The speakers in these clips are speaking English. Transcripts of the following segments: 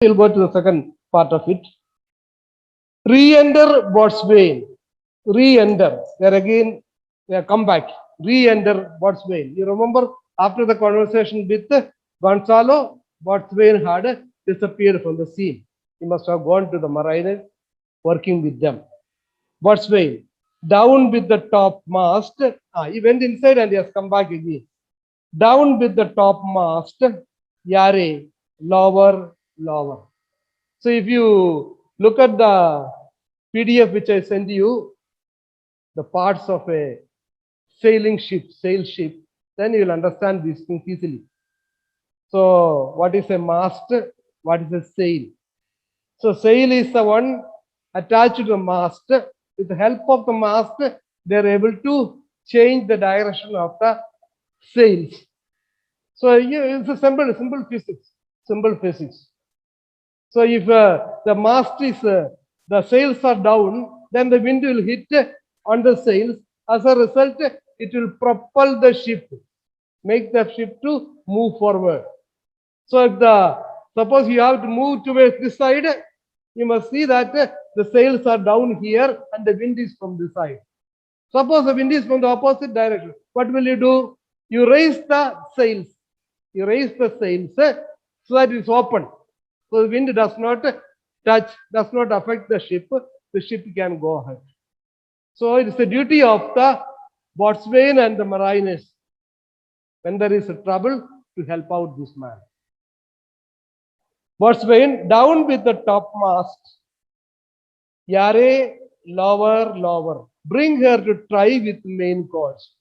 We'll go to the second part of it. Re-enter Botswana. Re-enter. There again, come back. Re-enter Botswana. You remember after the conversation with Gonzalo, Botswana had disappeared from the scene. He must have gone to the marine working with them. Botswana. Down with the top mast. He went inside and he has come back again. Down with the top mast. Yare. Lower, lower. So if you look at the PDF which I sent you, the parts of a sailing ship, sail ship, then you will understand these things easily. So what is a mast? What is a sail? So sail is the one attached to the mast. With the help of the mast, they are able to change the direction of the sails. So it's a simple physics, simple physics. So if the mast is, the sails are down, then the wind will hit on the sails. As a result, it will propel the ship, make the ship to move forward. So if suppose you have to move towards this side, you must see that the sails are down here and the wind is from this side. Suppose the wind is from the opposite direction. What will you do? You raise the sails. You raise the sails so that it's open. So the wind does not touch, does not affect the ship. The ship can go ahead. So it is the duty of the boatswain and the mariners when there is a trouble to help out this man. Boatswain, down with the topmast. Yare, lower, lower. Bring her to try with main course.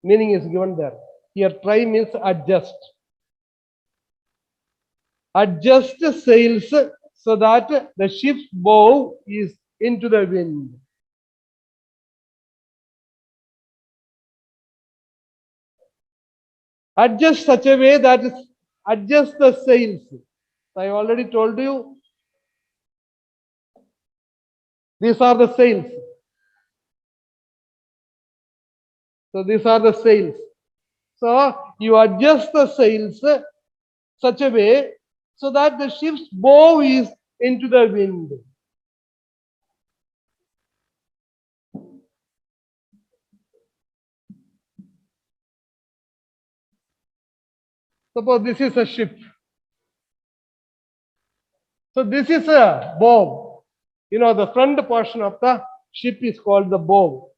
Meaning is given there. Here, try means adjust. Adjust the sails so that the ship's bow is into the wind. Adjust such a way that is adjust the sails. I already told you. These are the sails. So these are the sails. So you adjust the sails such a way so that the ship's bow is into the wind. Suppose this is a ship. So this is a bow. You know, the front portion of the ship is called the bow.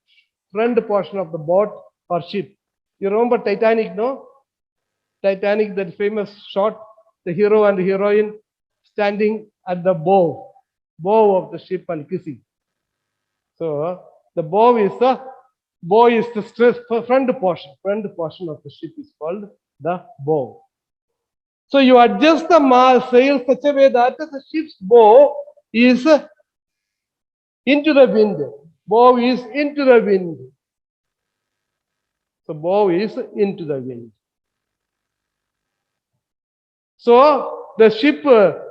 Front portion of the boat or ship. You remember Titanic, no? Titanic, that famous shot, the hero and the heroine standing at the bow of the ship and kissing. So the bow is the front portion. Front portion of the ship is called the bow. So you adjust the sail such a way that the ship's bow is into the wind. Bow is into the wind. So bow is into the wind. So the ship, the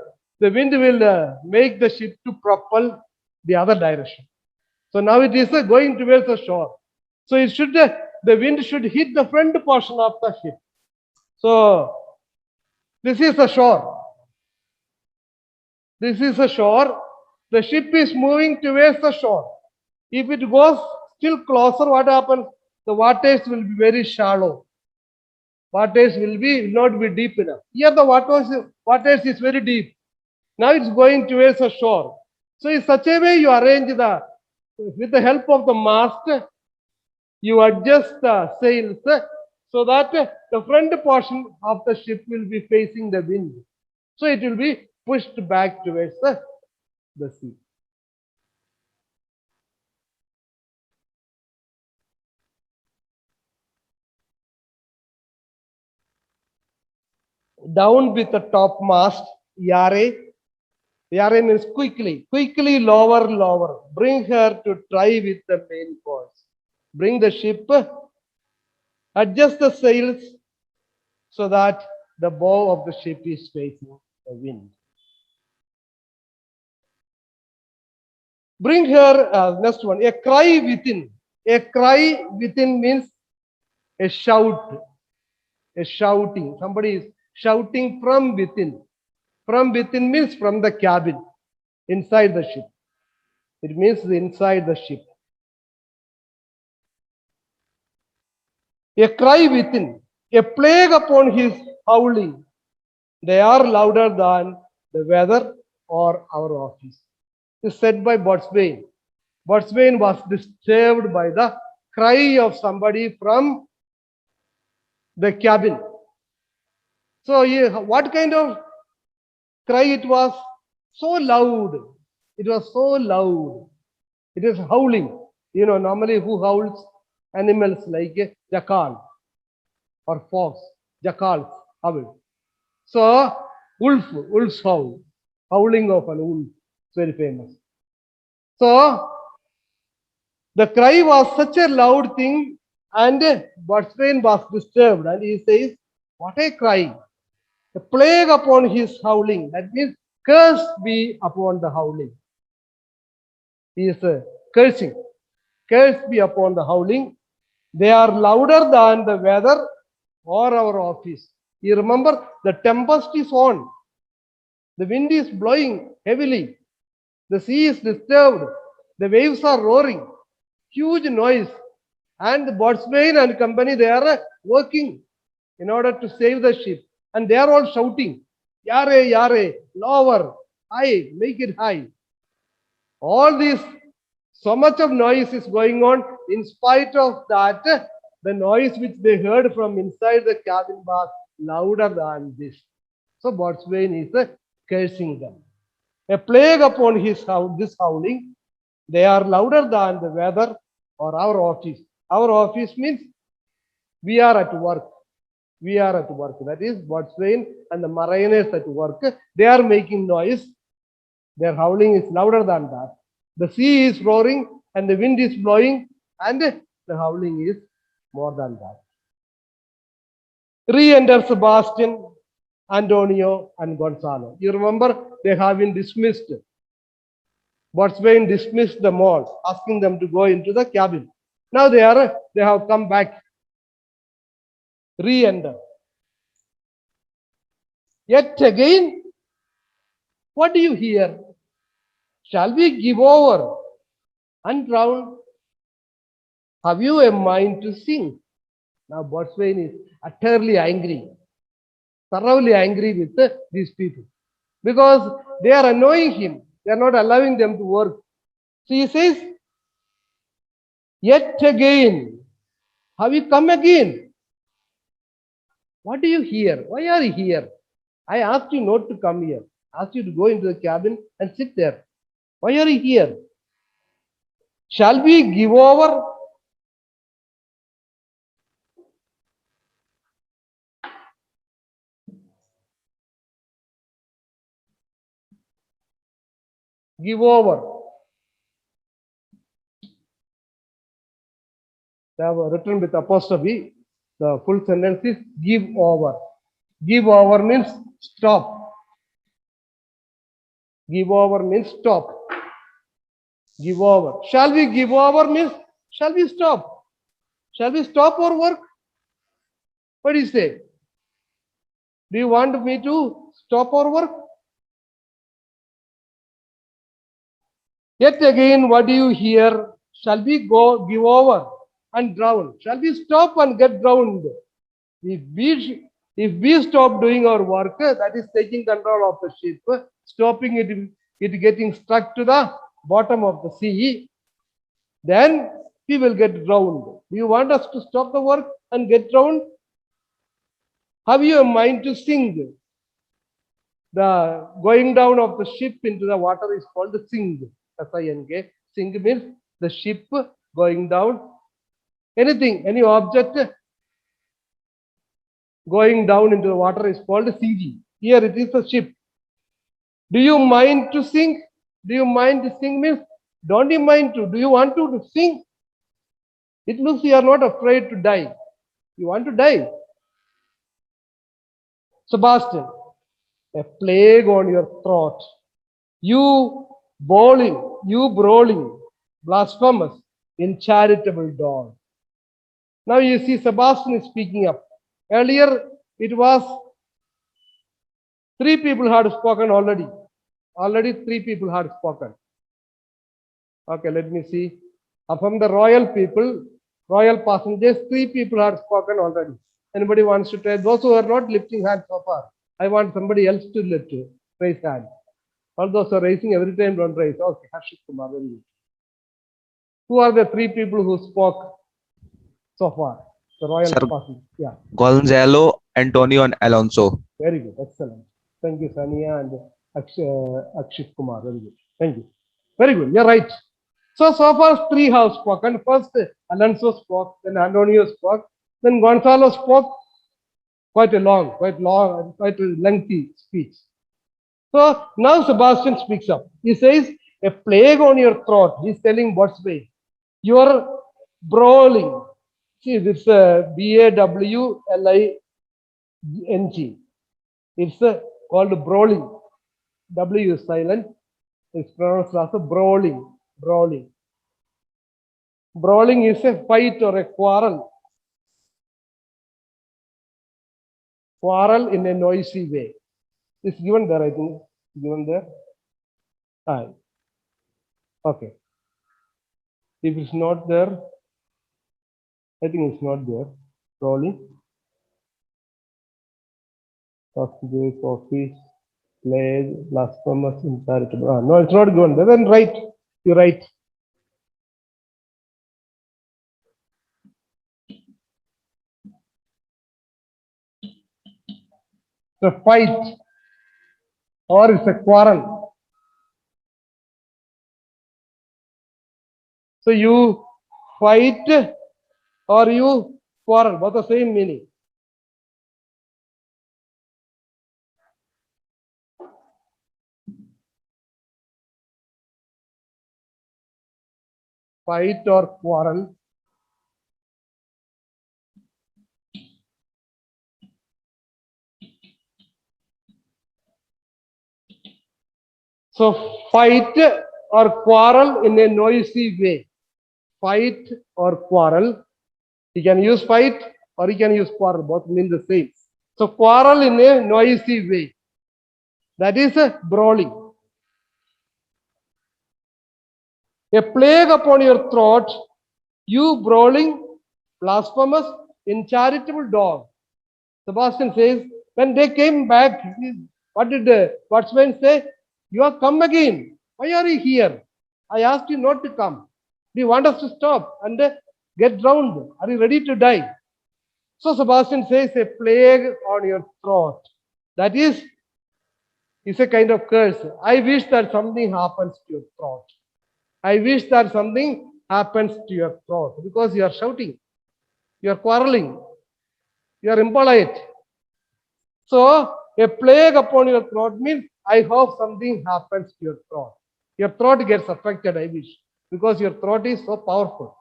wind will make the ship to propel the other direction. So now it is going towards the shore. So it should, the wind should hit the front portion of the ship. So this is the shore. This is the shore. The ship is moving towards the shore. If it goes still closer, what happens? The waters will be very shallow. Waters will not be deep enough. Here the waters is very deep. Now it's going towards the shore. So in such a way you arrange with the help of the mast, you adjust the sails so that the front portion of the ship will be facing the wind. So it will be pushed back towards the sea. Down with the topmast, yare. Yare means quickly. Quickly lower, lower. Bring her to try with the main course. Bring the ship, adjust the sails so that the bow of the ship is facing the wind. Bring her, next one, a cry within. A cry within means a shout, a shouting. Somebody is shouting from within. From within means from the cabin, inside the ship. It means inside the ship. A cry within, a plague upon his howling. They are louder than the weather or our office. Is said by Botswain. Botswain was disturbed by the cry of somebody from the cabin. So, what kind of cry it was? So loud. It was so loud. It is howling. You know, normally who howls? Animals like a jackal or fox. Jackals howl. So, wolf's howl. Howling of an wolf. It's very famous. So, the cry was such a loud thing, and Botswain was disturbed, and he says, "What a cry! A plague upon his howling." That means, curse be upon the howling. He is cursing. Curse be upon the howling. They are louder than the weather or our office. You remember, the tempest is on. The wind is blowing heavily. The sea is disturbed. The waves are roaring. Huge noise. And the Botswain and company, they are working in order to save the ship. And they are all shouting, "Yare, yare, lower, high, make it high." All this, so much of noise is going on. In spite of that, the noise which they heard from inside the cabin was louder than this. So Botswain is cursing them. A plague upon this howling. They are louder than the weather or our office. Our office means we are at work. We are at work. That is Botswain and the mariners at work. They are making noise. Their howling is louder than that. The sea is roaring and the wind is blowing, and the howling is more than that. Re-enter Sebastian, Antonio, and Gonzalo. You remember, they have been dismissed. Botswain dismissed them all, asking them to go into the cabin. Now they have come back. Re-enter. Yet again, what do you hear? Shall we give over and drown? Have you a mind to sing? Now Botswain is utterly angry, thoroughly angry with these people, because they are annoying him. They are not allowing them to work. So he says, "Yet again, have you come again? What do you hear? Why are you here? I asked you not to come here. I asked you to go into the cabin and sit there. Why are you here? Shall we give over?" Give over. They have written with apostrophe. The full sentence is give over. Give over means stop. Give over means stop. Give over. Shall we give over means shall we stop? Shall we stop our work? What do you say? Do you want me to stop our work? Yet again, what do you hear? Shall we go give over and drown? Shall we stop and get drowned? If we stop doing our work, that is taking control of the ship, stopping it getting stuck to the bottom of the sea, then we will get drowned. Do you want us to stop the work and get drowned? Have you a mind to sing? The going down of the ship into the water is called the sing. S-I-N-K. Sing means the ship going down. Anything, any object going down into the water is called CG. Here it is a ship. Do you mind to sing? Do you mind to sing means don't you mind to? Do you want to sing? It looks you are not afraid to die. You want to die. Sebastian, a plague on your throat. You brawling, blasphemous, incharitable dog. Now you see Sebastian is speaking up. Earlier it was Three people had spoken already. Already three people had spoken. Okay, let me see. From the royal people, royal passengers, three people had spoken already. Anybody wants to tell? Those who are not lifting hands so far, I want somebody else to lift, raise hand. All those who are raising every time don't raise. Okay, Harshit Kumar, very good. Who are the three people who spoke so far? The royal Sir, passengers. Yeah, Gonzalo, Antonio, and Alonso. very good, excellent. Thank you, Sania and Akshit Kumar. Very good. Thank you. Very good. You're right. So far three have spoken. First, Alonso spoke, then Antonio spoke, then Gonzalo spoke quite a lengthy speech. So now Sebastian speaks up. He says, a plague on your throat. He's telling Botswain, you are brawling. See, this Bawling. It's called brawling. W is silent. It's pronounced as a brawling. Brawling. Brawling is a fight or a quarrel. Quarrel in a noisy way. It's given there, I think. Given there. Ah, okay. If it's not there, I think it's not there. Brawling. Hostage, office, plague, blasphemous, incharitable. Ah, no, it's not given there. Then right. You're right. It's a fight or it's a quarrel. So you fight or you quarrel, both the same meaning. Fight or quarrel. So fight or quarrel in a noisy way. Fight or quarrel. You can use fight or you can use quarrel. Both mean the same. So quarrel in a noisy way. That is a brawling. A plague upon your throat, you brawling, blasphemous, incharitable dog. Sebastian says, when they came back, what did the Watchman say? You have come again. Why are you here? I asked you not to come. Do you want us to stop and get drowned? Are you ready to die? So Sebastian says, a plague on your throat. That is a kind of curse. I wish that something happens to your throat. I wish that something happens to your throat because you are shouting, you are quarreling, you are impolite. So a plague upon your throat means I hope something happens to your throat. Your throat gets affected, I wish, because your throat is so powerful.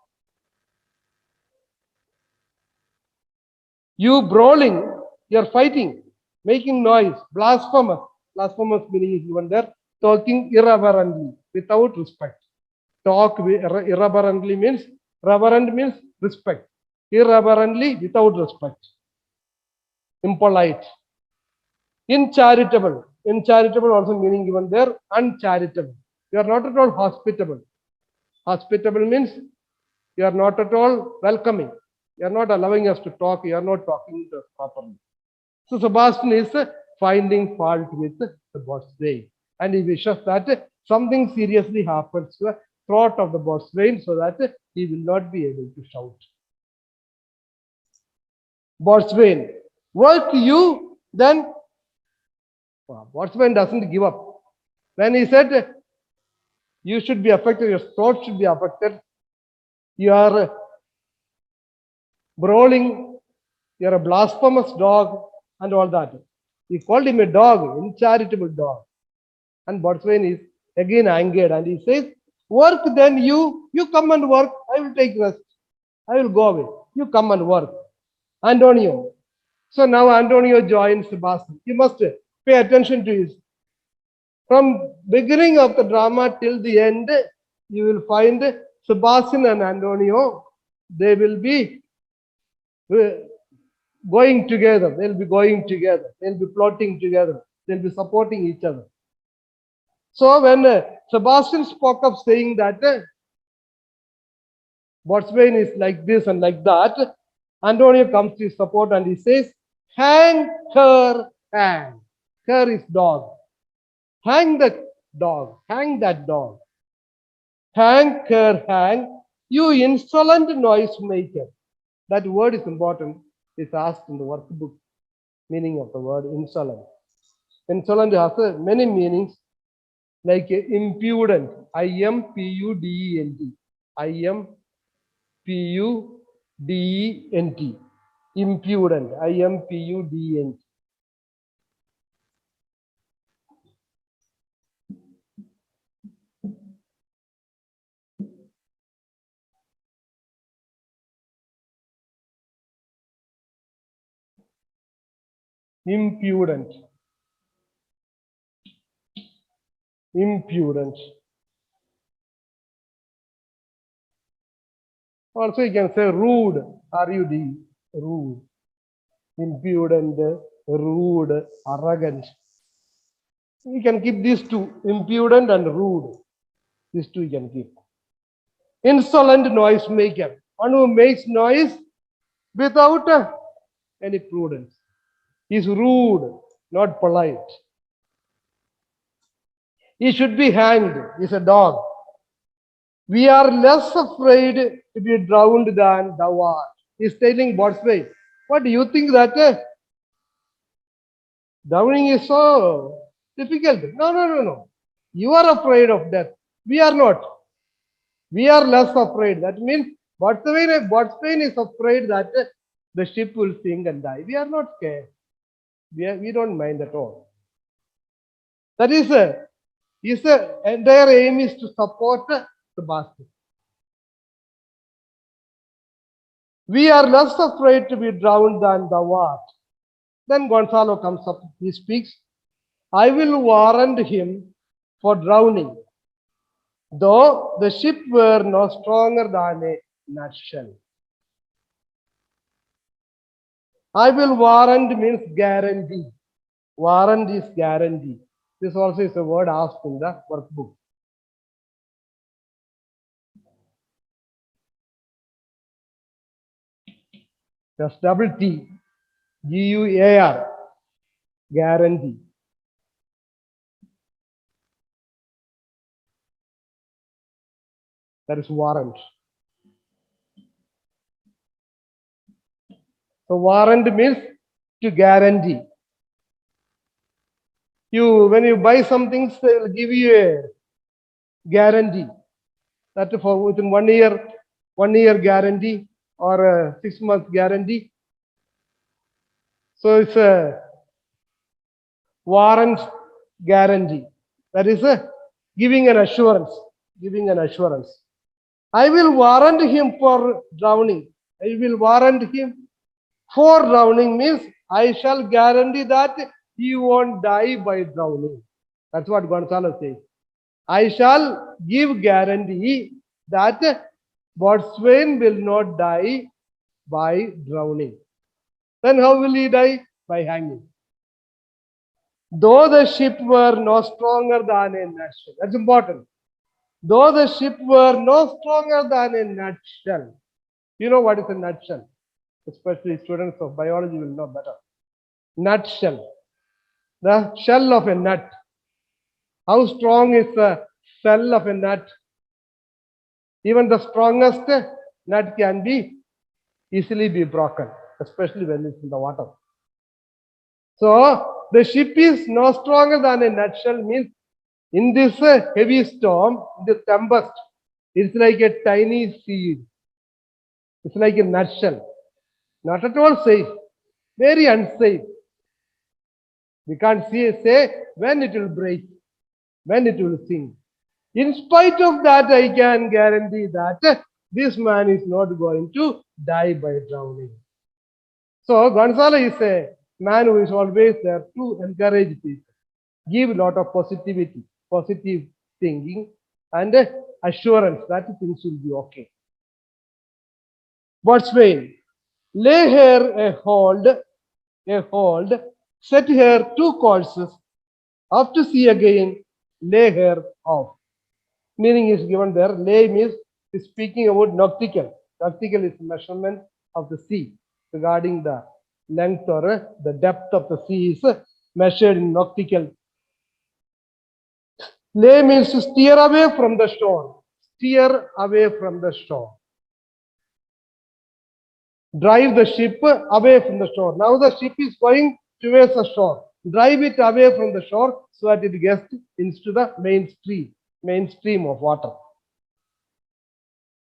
You brawling, you are fighting, making noise, blasphemous. Blasphemous meaning is given there, talking irreverently, without respect. Talk irreverently means, reverent means respect. Irreverently, without respect. Impolite. Incharitable. Incharitable also meaning given there, uncharitable. You are not at all hospitable. Hospitable means you are not at all welcoming. You are not allowing us to talk. You are not talking to us properly. So Sebastian is finding fault with the boatswain, and he wishes that something seriously happens to the throat of the boatswain so that he will not be able to shout. Boatswain, work you, then boatswain doesn't give up. When he said you should be affected, your throat should be affected, you are brawling, you are a blasphemous dog, and all that. He called him a dog, uncharitable dog. And boatswain is again angered and he says, work then you come and work. I will take rest. I will go away. You come and work. Antonio. So now Antonio joins Sebastian. You must pay attention to his. From beginning of the drama till the end, you will find Sebastian and Antonio. They will be going together. They'll be going together. They'll be plotting together. They'll be supporting each other. So when Sebastian spoke of saying that Botswain is like this and like that, Antonio comes to his support and he says, hang her, hang. Her is dog. Hang the dog, hang that dog. Hang her, hang, you insolent noise maker. That word is important. It's asked in the workbook, meaning of the word insolent. Insolent has many meanings, like impudent, I-M-P-U-D-E-N-T. I-M-P-U-D-E-N-T. Impudent, I-M-P-U-D-E-N-T. Impudent. Impudent. Also, you can say rude, R-U-D, rude. Impudent, rude, arrogant. You can keep these two, impudent and rude. These two you can keep. Insolent noise maker, one who makes noise without any prudence. He's rude, not polite. He should be hanged. He's a dog. We are less afraid to be drowned than thou art. He's telling Botswain, what do you think that drowning is so difficult? No. You are afraid of death. We are not. We are less afraid. That means Botswain is afraid that the ship will sink and die. We are not scared. We don't mind at all. That is his entire aim is to support Sebastian. We are less afraid to be drowned than thou art. Then Gonzalo comes up, he speaks, I will warrant him for drowning, though the ship were no stronger than a nutshell. I will warrant means guarantee. Warrant is guarantee. This also is a word asked in the workbook. That's double T, G-U-A-R, guarantee. That is warrant. So warrant means to guarantee. When you buy something, they will give you a guarantee. That for within 1 year guarantee or a 6 month guarantee. So it's a warrant guarantee. That is giving an assurance. Giving an assurance. I will warrant him for drowning. I will warrant him for drowning means I shall guarantee that he won't die by drowning. That's what Gonzalo says. I shall give guarantee that Botswain will not die by drowning. Then how will he die? By hanging. Though the ship were no stronger than a nutshell. That's important. Though the ship were no stronger than a nutshell. You know what is a nutshell? Especially students of biology will know better. Nutshell. The shell of a nut. How strong is the shell of a nut? Even the strongest nut can be easily be broken, especially when it's in the water. So the ship is no stronger than a nutshell means in this heavy storm, this tempest, it's like a tiny seed. It's like a nutshell. Not at all safe. Very unsafe. We can't say when it will break, when it will sink. In spite of that, I can guarantee that this man is not going to die by drowning. So Gonzalo is a man who is always there to encourage people, give a lot of positivity, positive thinking, and assurance that things will be okay. Botswain, lay her a hold, set her 2 courses, Off to sea again, lay her off. Meaning is given there. Lay means is speaking about nautical. Nautical is measurement of the sea regarding the length or the depth of the sea is measured in nautical. Lay means to steer away from the shore. Steer away from the shore. Drive the ship away from the shore. Now the ship is going towards the shore. Drive it away from the shore so that it gets into the mainstream of water.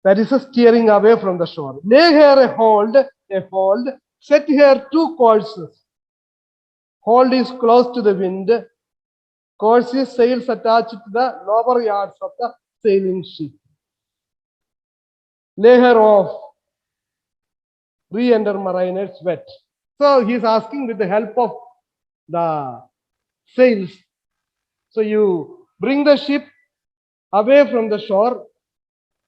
That is a steering away from the shore. Lay her a hold, set her two courses. Hold is close to the wind. Course is sails attached to the lower yards of the sailing ship. Lay her off. Re-enter mariners wet. So he is asking with the help of the sails. So you bring the ship away from the shore,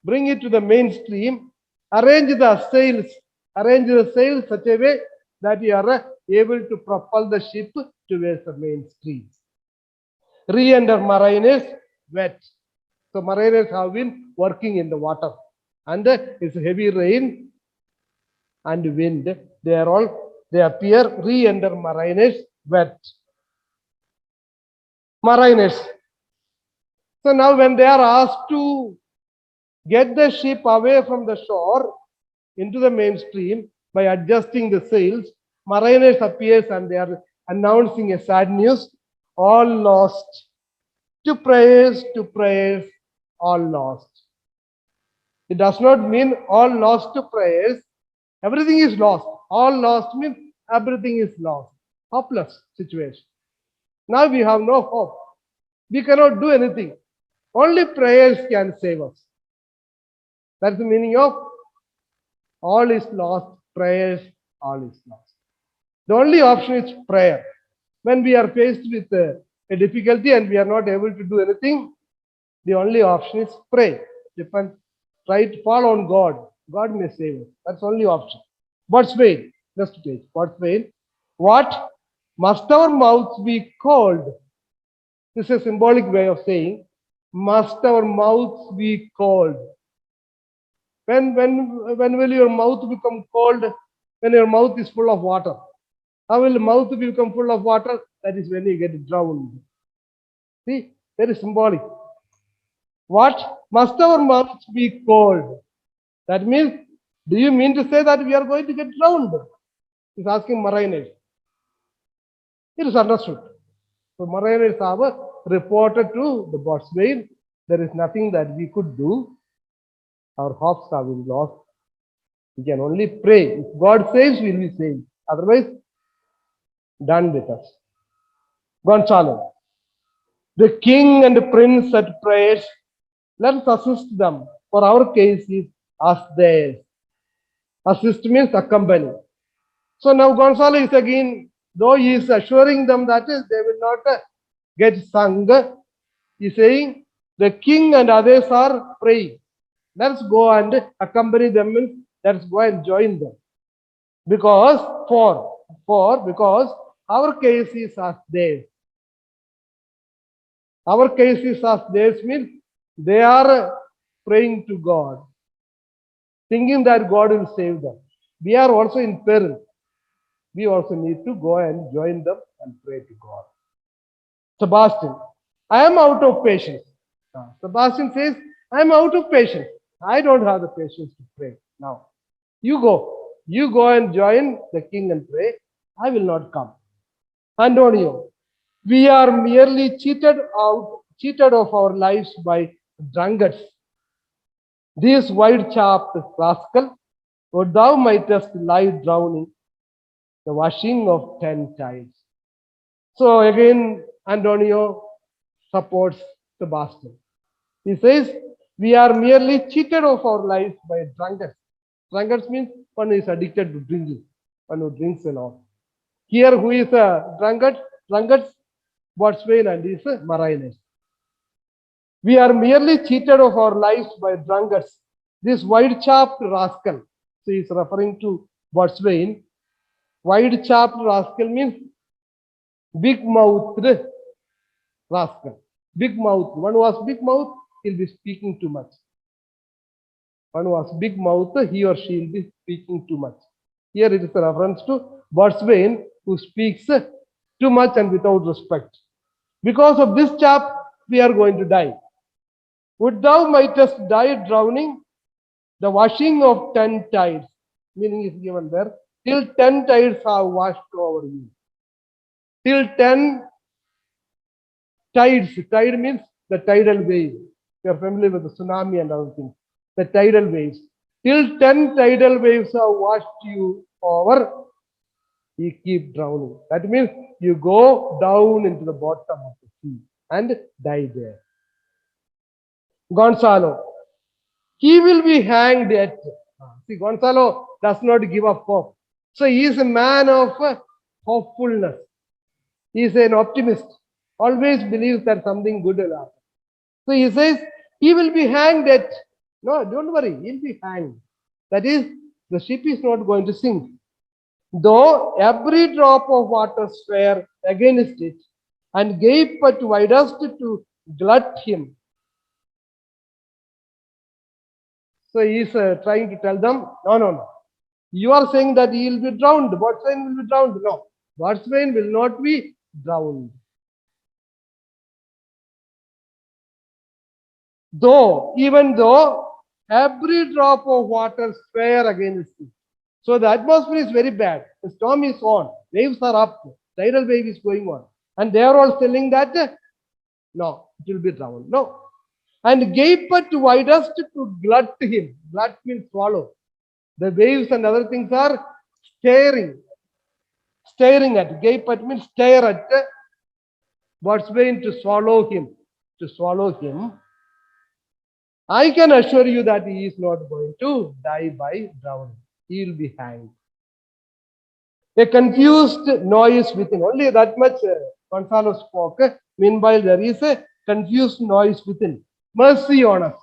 bring it to the mainstream, arrange the sails such a way that you are able to propel the ship towards the mainstream. Re-enter mariners wet. So mariners have been working in the water and it's heavy rain and wind. They appear re-enter mariners wet. Mariners. So now when they are asked to get the ship away from the shore into the mainstream by adjusting the sails, mariners appears and they are announcing a sad news. All lost. To prayers, all lost. It does not mean all lost to prayers. Everything is lost. All lost means everything is lost. Hopeless situation. Now we have no hope. We cannot do anything. Only prayers can save us. That's the meaning of all is lost, prayers, all is lost. The only option is prayer. When we are faced with a difficulty and we are not able to do anything, the only option is pray. Depend, try to fall on God. God may save us. That's the only option. Boatswain, next page. Boatswain, what must our mouths be called? This is a symbolic way of saying, must our mouths be cold? When will your mouth become cold? When your mouth is full of water. How will the mouth become full of water? That is when you get drowned. See, very symbolic. What must our mouths be cold? That means, do you mean to say that we are going to get drowned? He's asking mariners. It is understood. So mariners have reported to the boatswain, there is nothing that we could do. Our hopes have been lost. We can only pray. If God saves, we will be saved. Otherwise, done with us. Gonzalo. The king and the prince at prayers, let us assist them. For our case is as theirs. Assist means accompany. So now Gonzalo is again, though he is assuring them that they will not get sung, he is saying the king and others are praying. Let's go and accompany them, let's go and join them. Because our case is as theirs. Our case is as theirs means they are praying to God, thinking that God will save them. We are also in peril. We also need to go and join them and pray to God. Sebastian, I am out of patience. Sebastian says, I am out of patience. I don't have the patience to pray now. You go and join the king and pray. I will not come. Antonio, we are merely cheated of our lives by drunkards. This wide-chapped rascal, or thou mightest lie drowning, the washing of 10 times. So again, Antonio supports Sebastian. He says, we are merely cheated of our lives by drunkards. Drunkards means one who is addicted to drinking, one who drinks a lot. Here, who is a drunkard? Drunkards, boatswain, and is mariners. We are merely cheated of our lives by drunkards. This wide-chapped rascal. So he is referring to boatswain. Wide-chapped rascal means big-mouthed, rascal. Big mouth. One who has big mouth, he'll be speaking too much. One who has big mouth, he or she will be speaking too much. Here it is a reference to Botswain who speaks too much and without respect. Because of this chap, we are going to die. Would thou mightest die drowning? The washing of 10 tides, meaning is given there, till 10 tides are washed over you. Till 10 tides, tide means the tidal wave. You are familiar with the tsunami and other things. The tidal waves. Till 10 tidal waves have washed you over, you keep drowning. That means you go down into the bottom of the sea and die there. Gonzalo, he will be hanged at. See, Gonzalo does not give up hope. So he is a man of hopefulness. He is an optimist. Always believes that something good will happen. So he says he will be hanged at. No, don't worry, he'll be hanged. That is, the ship is not going to sink. Though every drop of water sware against it and gape at widest to glut him. So he is trying to tell them, no. You are saying that he will be drowned. Botswain will be drowned. No, Botswain will not be drowned. Even though every drop of water sware against it. So the atmosphere is very bad. The storm is on. Waves are up. Tidal wave is going on. And they are all telling that, no, it will be drowned. No. And gape at widest to glut him. Glut means swallow. The waves and other things are staring at. Gape at means stare at. Botswain to swallow him. To swallow him. I can assure you that he is not going to die by drowning. He will be hanged. A confused noise within. Only that much Gonzalo spoke. Meanwhile, there is a confused noise within. Mercy on us.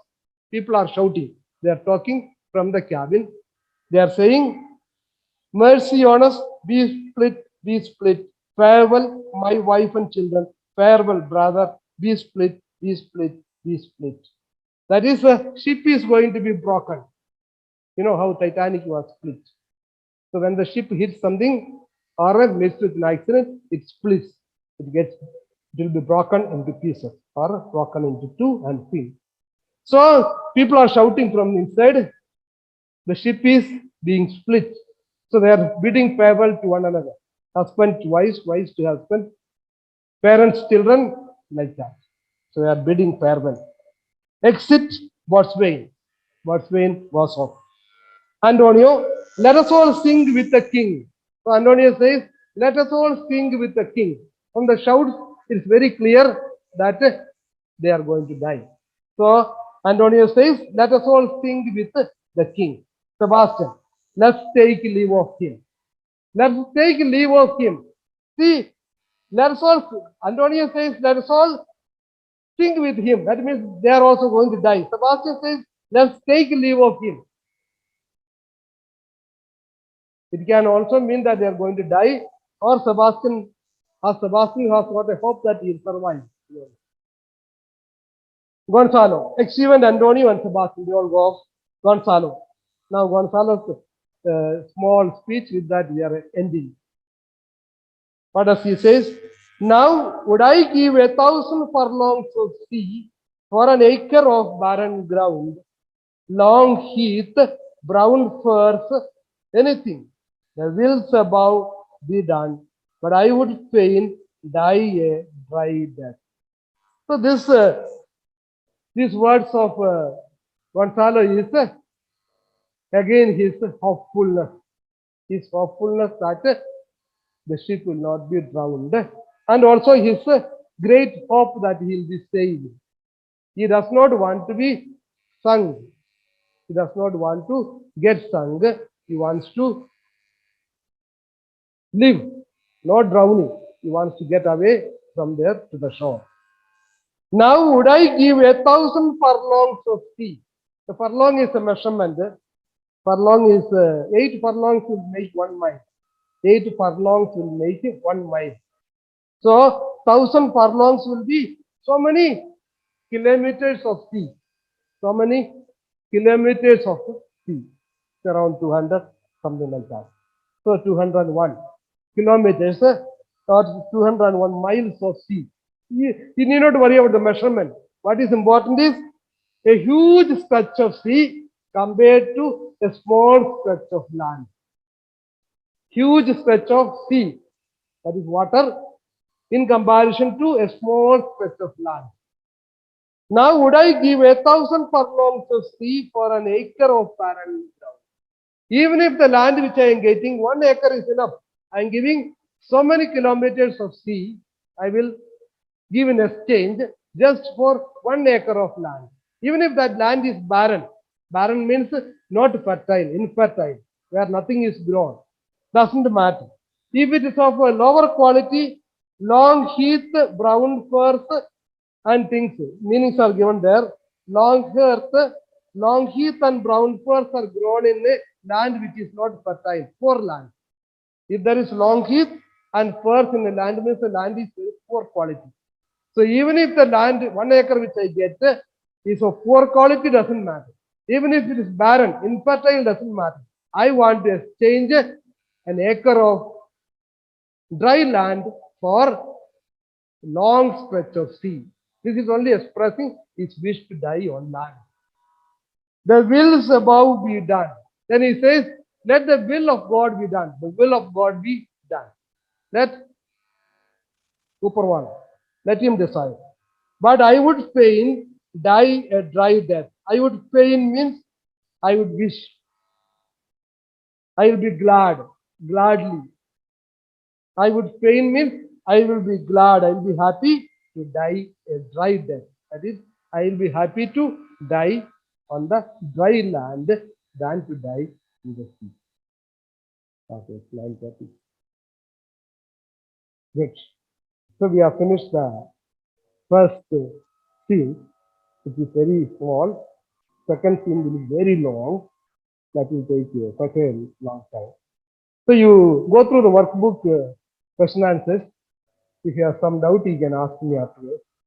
People are shouting. They are talking from the cabin. They are saying, mercy on us, be split, be split. Farewell, my wife and children. Farewell, brother, be split, be split, be split. That is, the ship is going to be broken. You know how Titanic was split. So when the ship hits something or meets with an accident, it splits. It will be broken into pieces or broken into two and three. So people are shouting from inside. The ship is being split. So they are bidding farewell to one another. Husband to wife, wives to husband, parents, children, like that. So they are bidding farewell. Exit Botswain. Botswain was off. Antonio, let us all sing with the king. So Antonio says, let us all sing with the king. From the shouts, it's very clear that they are going to die. So Antonio says, let us all sing with the king. Sebastian, let's take leave of him. Let's take leave of him. See, let us all, Antonio says, let us all sing with him. That means they are also going to die. Sebastian says, let's take leave of him. It can also mean that they are going to die, or Sebastian has got a hope that he will survive. Gonzalo, Exuent, Antonio, and Sebastian, they all go off. Gonzalo. Now Gonzalo's small speech with that we are ending. What does he say? Now would I give 1,000 furlongs of sea for an acre of barren ground, long heath, brown furze, anything. The wills above be done, but I would fain die a dry death. So these words of Gonzalo is again his hopefulness. His hopefulness that the ship will not be drowned, and also his great hope that he will be saved. He does not want to be sunk. He does not want to get sunk. He wants to live, not drowning. He wants to get away from there to the shore. Now would I give 1,000 furlongs of sea. The furlong is a measurement. Furlong is 8 furlongs will make 1 mile. 8 furlongs will make 1 mile. So 1,000 furlongs will be so many kilometers of sea. So many kilometers of sea. It's around 200, something like that. So 201 kilometers or 201 miles of sea. You need not worry about the measurement. What is important is a huge stretch of sea compared to a small stretch of land. Huge stretch of sea, that is water, in comparison to a small stretch of land. Now, would I give 1,000 furlongs of sea for an acre of barren ground? Even if the land which I am getting 1 acre is enough, I am giving so many kilometers of sea, I will give in exchange just for 1 acre of land. Even if that land is barren, barren means not fertile, infertile, where nothing is grown, doesn't matter. If it is of a lower quality, long heath, brown furs, and things, meanings are given there. Long heath and brown furs are grown in a land which is not fertile, poor land. If there is long heath and furs in the land, means the land is very poor quality. So even if the land, 1 acre which I get is of poor quality, doesn't matter. Even if it is barren, infertile, doesn't matter. I want to exchange an acre of dry land for long stretch of sea. This is only expressing his wish to die on land. The wills above be done. Then he says, let the will of God be done. The will of God be done. Let Upperone, let him decide. But I would fain die a dry death. I would fain means I would wish. I will be glad, gladly. I would fain means I will be glad, I will be happy to die a dry death. That is, I will be happy to die on the dry land than to die in the sea. Okay, 9:30. Good. So we have finished the first scene, which is very small. Second scene will be very long. That will take such a long time. So you go through the workbook question answers. If you have some doubt, you can ask me afterwards.